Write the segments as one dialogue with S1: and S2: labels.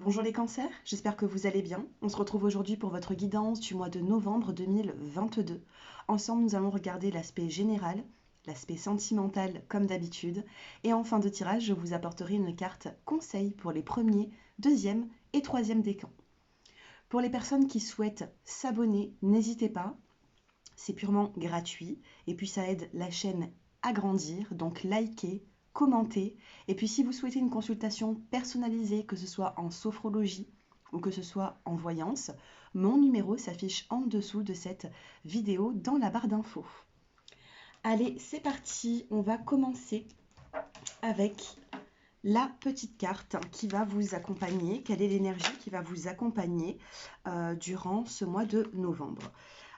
S1: Bonjour les cancers, j'espère que vous allez bien. On se retrouve aujourd'hui pour votre guidance du mois de novembre 2022. Ensemble, nous allons regarder l'aspect général, l'aspect sentimental comme d'habitude. Et en fin de tirage, je vous apporterai une carte conseil pour les premiers, deuxième et troisième décans. Pour les personnes qui souhaitent s'abonner, n'hésitez pas. C'est purement gratuit et puis ça aide la chaîne à grandir. Donc likez, commentez. Et puis si vous souhaitez une consultation personnalisée, que ce soit en sophrologie ou que ce soit en voyance, mon numéro s'affiche en dessous de cette vidéo dans la barre d'infos. Allez, c'est parti, on va commencer avec la petite carte qui va vous accompagner. Quelle est l'énergie qui va vous accompagner durant ce mois de novembre?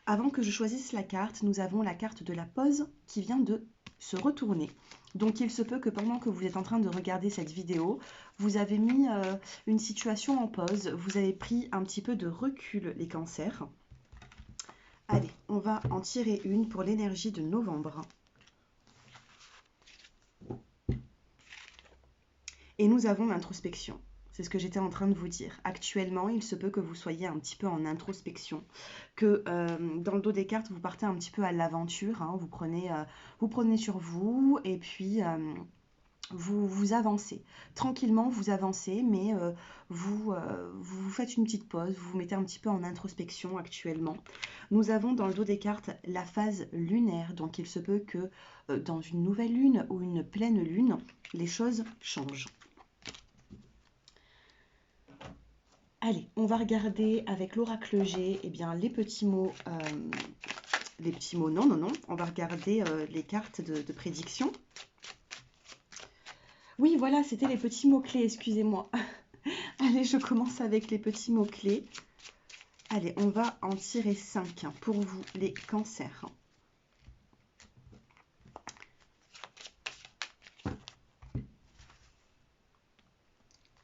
S1: Avant que je choisisse la carte, nous avons la carte de la pause qui vient de se retourner. Donc il se peut que pendant que vous êtes en train de regarder cette vidéo, vous avez mis une situation en pause, vous avez pris un petit peu de recul les cancers. Allez, on va en tirer une pour l'énergie de novembre. Et nous avons l'introspection. C'est ce que j'étais en train de vous dire. Actuellement, il se peut que vous soyez un petit peu en introspection, que dans le dos des cartes, vous partez un petit peu à l'aventure, hein, vous prenez sur vous et puis vous avancez. Tranquillement, vous avancez, mais vous faites une petite pause, vous vous mettez un petit peu en introspection actuellement. Nous avons dans le dos des cartes la phase lunaire, donc il se peut que dans une nouvelle lune ou une pleine lune, les choses changent. Allez, on va regarder avec l'oracle G, eh bien, les petits mots, non, on va regarder les cartes de prédiction. Oui, voilà, c'était les petits mots-clés, excusez-moi. Allez, je commence avec les petits mots-clés. Allez, on va en tirer 5 pour vous, les cancers.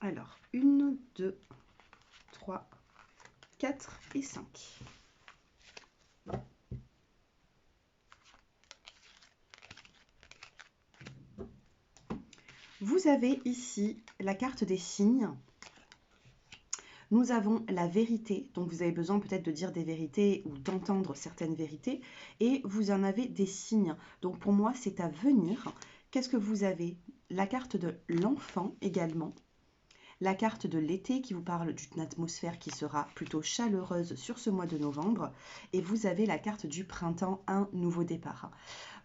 S1: Alors, 1, 2, 3, 4 et 5. Vous avez ici la carte des signes. Nous avons la vérité, donc vous avez besoin peut-être de dire des vérités ou d'entendre certaines vérités, et vous en avez des signes. Donc pour moi, c'est à venir. Qu'est-ce que vous avez? La carte de l'enfant également. La carte de l'été qui vous parle d'une atmosphère qui sera plutôt chaleureuse sur ce mois de novembre. Et vous avez la carte du printemps, un nouveau départ.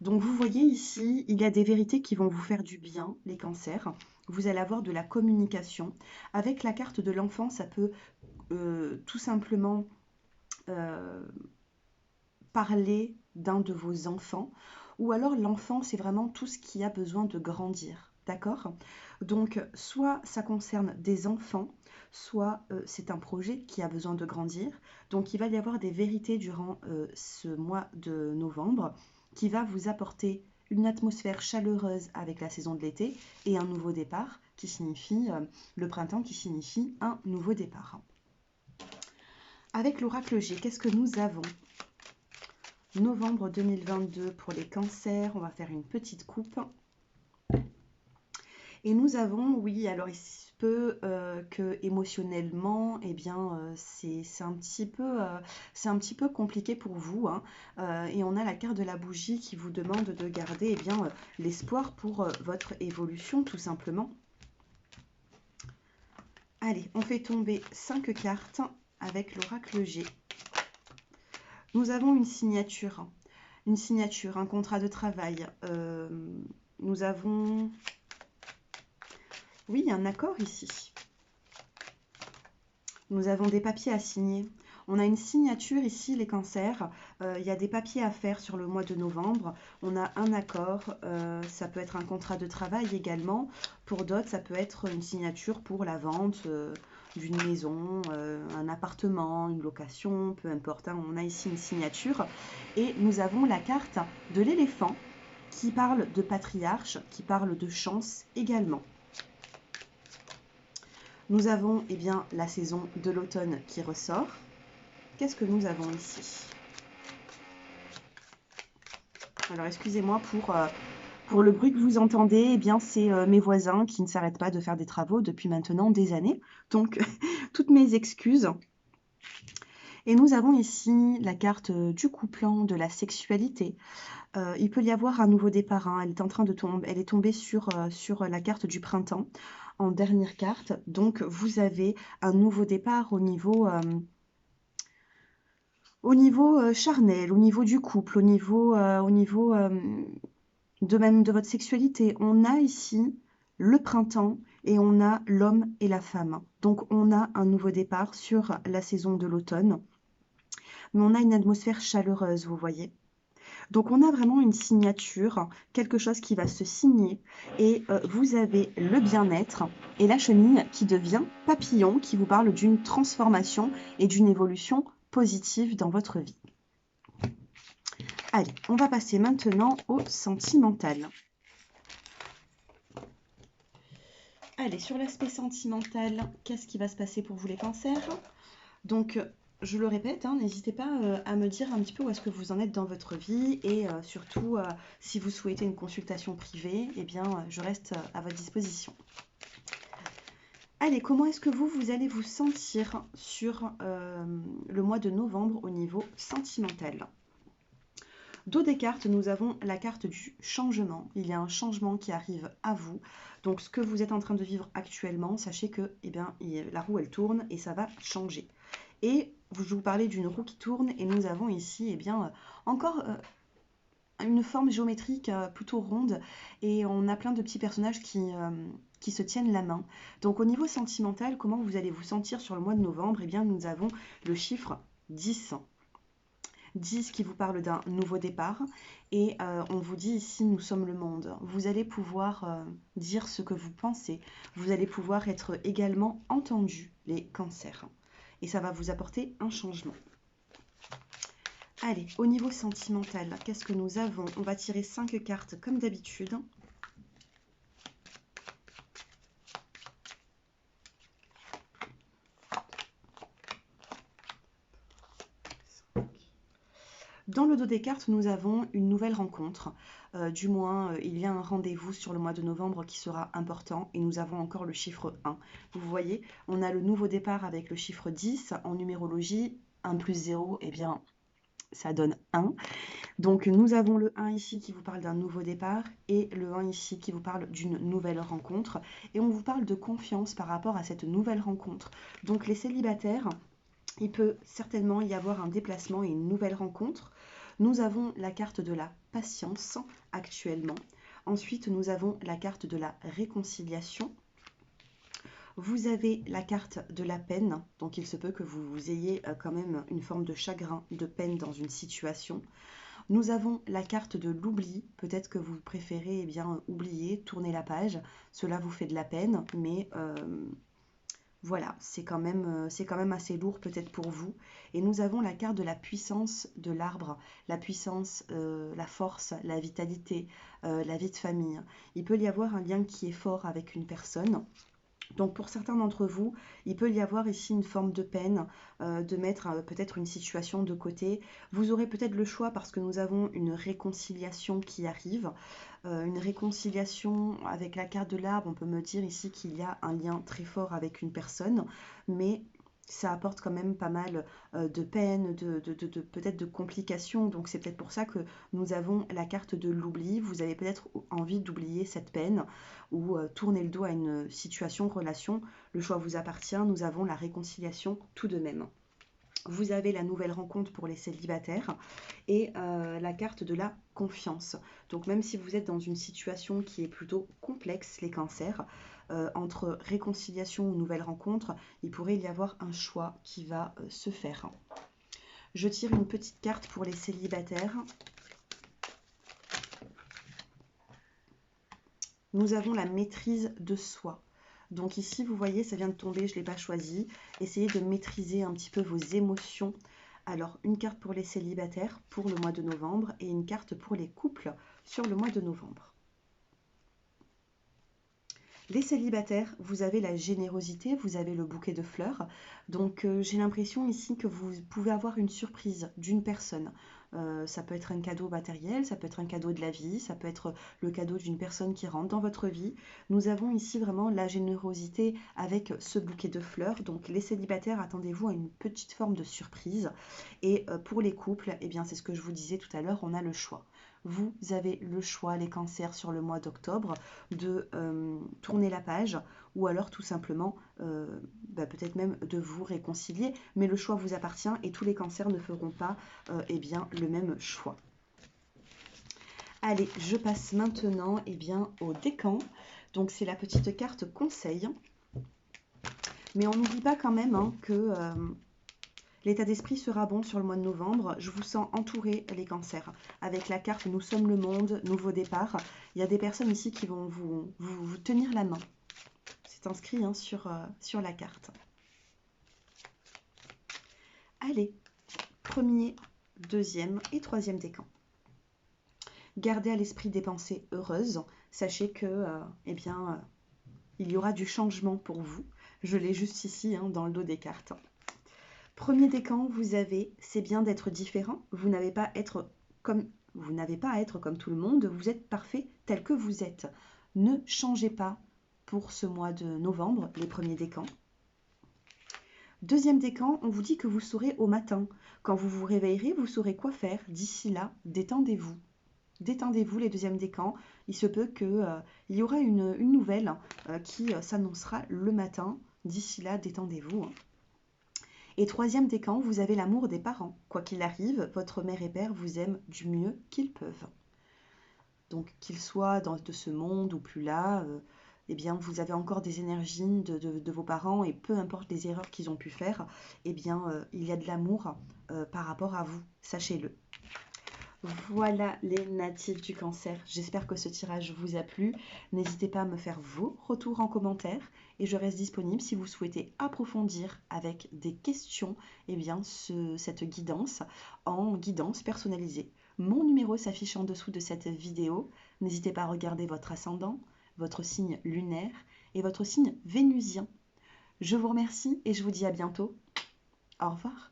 S1: Donc vous voyez ici, il y a des vérités qui vont vous faire du bien, les cancers. Vous allez avoir de la communication. Avec la carte de l'enfant, ça peut tout simplement parler d'un de vos enfants. Ou alors l'enfant, c'est vraiment tout ce qui a besoin de grandir. D'accord? Donc, soit ça concerne des enfants, soit c'est un projet qui a besoin de grandir. Donc, il va y avoir des vérités durant ce mois de novembre qui va vous apporter une atmosphère chaleureuse avec la saison de l'été et un nouveau départ qui signifie le printemps qui signifie un nouveau départ. Avec l'oracle G, qu'est-ce que nous avons? Novembre 2022 pour les cancers, on va faire une petite coupe. Et nous avons, oui, alors il se peut que émotionnellement, eh bien, c'est un petit peu compliqué pour vous, hein. Et on a la carte de la bougie qui vous demande de garder, eh bien, l'espoir pour votre évolution, tout simplement. Allez, on fait tomber 5 cartes avec l'oracle G. Nous avons une signature, un contrat de travail. Nous avons... Oui, un accord ici. Nous avons des papiers à signer. On a une signature ici, les cancers. Il y a des papiers à faire sur le mois de novembre. On a un accord. Ça peut être un contrat de travail également. Pour d'autres, ça peut être une signature pour la vente d'une maison, un appartement, une location, peu importe, hein. On a ici une signature. Et nous avons la carte de l'éléphant qui parle de patriarche, qui parle de chance également. Nous avons eh bien, la saison de l'automne qui ressort. Qu'est-ce que nous avons ici? Alors excusez-moi pour Pour le bruit que vous entendez, eh bien, c'est mes voisins qui ne s'arrêtent pas de faire des travaux depuis maintenant des années. Donc, toutes mes excuses. Et nous avons ici la carte du couple, de la sexualité. Il peut y avoir un nouveau départ, hein. Elle est en train de tomber, elle est tombée sur la carte du printemps en dernière carte. Donc, vous avez un nouveau départ au niveau charnel, au niveau du couple, au niveau de même de votre sexualité. On a ici le printemps et on a l'homme et la femme. Donc, on a un nouveau départ sur la saison de l'automne. Mais on a une atmosphère chaleureuse, vous voyez. Donc, on a vraiment une signature, quelque chose qui va se signer. Et vous avez le bien-être et la chenille qui devient papillon, qui vous parle d'une transformation et d'une évolution positive dans votre vie. Allez, on va passer maintenant au sentimental. Allez, sur l'aspect sentimental, qu'est-ce qui va se passer pour vous les cancers? Donc, je le répète, hein, n'hésitez pas à me dire un petit peu où est-ce que vous en êtes dans votre vie et surtout, si vous souhaitez une consultation privée, eh bien, je reste à votre disposition. Allez, comment est-ce que vous allez vous sentir sur le mois de novembre au niveau sentimental? Dos des cartes, nous avons la carte du changement. Il y a un changement qui arrive à vous. Donc, ce que vous êtes en train de vivre actuellement, sachez que eh bien, la roue, elle tourne et ça va changer. Et je vous parlais d'une roue qui tourne et nous avons ici eh bien, encore une forme géométrique plutôt ronde et on a plein de petits personnages qui se tiennent la main. Donc, au niveau sentimental, comment vous allez vous sentir sur le mois de novembre? Eh bien, nous avons le chiffre 10. 10 qui vous parle d'un nouveau départ et on vous dit ici nous sommes le monde. Vous allez pouvoir dire ce que vous pensez, vous allez pouvoir être également entendu les cancers et ça va vous apporter un changement. Allez, au niveau sentimental, qu'est-ce que nous avons? On va tirer 5 cartes comme d'habitude. Dans le dos des cartes, nous avons une nouvelle rencontre. Du moins, il y a un rendez-vous sur le mois de novembre qui sera important et nous avons encore le chiffre 1. Vous voyez, on a le nouveau départ avec le chiffre 10. En numérologie, 1 plus 0, eh bien, ça donne 1. Donc, nous avons le 1 ici qui vous parle d'un nouveau départ et le 1 ici qui vous parle d'une nouvelle rencontre. Et on vous parle de confiance par rapport à cette nouvelle rencontre. Donc, les célibataires, il peut certainement y avoir un déplacement et une nouvelle rencontre. Nous avons la carte de la patience actuellement. Ensuite, nous avons la carte de la réconciliation. Vous avez la carte de la peine. Donc, il se peut que vous ayez quand même une forme de chagrin, de peine dans une situation. Nous avons la carte de l'oubli. Peut-être que vous préférez bien, oublier, tourner la page. Cela vous fait de la peine, mais voilà, c'est quand même assez lourd peut-être pour vous. Et nous avons la carte de la puissance de l'arbre, la puissance, la force, la vitalité, la vie de famille. Il peut y avoir un lien qui est fort avec une personne. Donc pour certains d'entre vous, il peut y avoir ici une forme de peine, de mettre peut-être une situation de côté. Vous aurez peut-être le choix parce que nous avons une réconciliation qui arrive. Une réconciliation avec la carte de l'arbre, on peut me dire ici qu'il y a un lien très fort avec une personne, mais ça apporte quand même pas mal de peine, peut-être de complications. Donc c'est peut-être pour ça que nous avons la carte de l'oubli. Vous avez peut-être envie d'oublier cette peine ou tourner le dos à une situation, relation. Le choix vous appartient. Nous avons la réconciliation tout de même. Vous avez la nouvelle rencontre pour les célibataires et la carte de la confiance. Donc même si vous êtes dans une situation qui est plutôt complexe, les cancers, entre réconciliation ou nouvelle rencontre, il pourrait y avoir un choix qui va se faire. Je tire une petite carte pour les célibataires. Nous avons la maîtrise de soi. Donc ici, vous voyez, ça vient de tomber, je ne l'ai pas choisi. Essayez de maîtriser un petit peu vos émotions. Alors, une carte pour les célibataires pour le mois de novembre et une carte pour les couples sur le mois de novembre. Les célibataires, vous avez la générosité, vous avez le bouquet de fleurs. Donc, j'ai l'impression ici que vous pouvez avoir une surprise d'une personne. Ça peut être un cadeau matériel, ça peut être un cadeau de la vie, ça peut être le cadeau d'une personne qui rentre dans votre vie. Nous avons ici vraiment la générosité avec ce bouquet de fleurs. Donc les célibataires, attendez-vous à une petite forme de surprise. Et pour les couples, eh bien c'est ce que je vous disais tout à l'heure, on a le choix. Vous avez le choix, les cancers, sur le mois d'octobre, de tourner la page ou alors tout simplement, peut-être même de vous réconcilier. Mais le choix vous appartient et tous les cancers ne feront pas eh bien, le même choix. Allez, je passe maintenant eh bien, au décan. Donc c'est la petite carte conseil. Mais on n'oublie pas quand même hein, que l'état d'esprit sera bon sur le mois de novembre. Je vous sens entouré, les cancers. Avec la carte Nous sommes le monde, nouveau départ. Il y a des personnes ici qui vont vous tenir la main. C'est inscrit hein, sur la carte. Allez, premier, deuxième et troisième décan. Gardez à l'esprit des pensées heureuses. Sachez que, eh bien, il y aura du changement pour vous. Je l'ai juste ici, hein, dans le dos des cartes. Premier décan, vous avez, c'est bien d'être différent. Vous n'avez pas à être comme tout le monde. Vous êtes parfait tel que vous êtes. Ne changez pas pour ce mois de novembre, les premiers décans. Deuxième décan, on vous dit que vous saurez au matin. Quand vous vous réveillerez, vous saurez quoi faire. D'ici là, détendez-vous. Détendez-vous les deuxièmes décans. Il se peut qu'il y aura une nouvelle qui s'annoncera le matin. D'ici là, détendez-vous. Et troisième décan, vous avez l'amour des parents. Quoi qu'il arrive, votre mère et père vous aiment du mieux qu'ils peuvent. Donc qu'ils soient de ce monde ou plus là, eh bien vous avez encore des énergies de vos parents et peu importe les erreurs qu'ils ont pu faire, eh bien il y a de l'amour par rapport à vous, sachez-le. Voilà les natifs du cancer, j'espère que ce tirage vous a plu. N'hésitez pas à me faire vos retours en commentaire et je reste disponible si vous souhaitez approfondir avec des questions eh bien, cette guidance en guidance personnalisée. Mon numéro s'affiche en dessous de cette vidéo. N'hésitez pas à regarder votre ascendant, votre signe lunaire et votre signe vénusien. Je vous remercie et je vous dis à bientôt. Au revoir.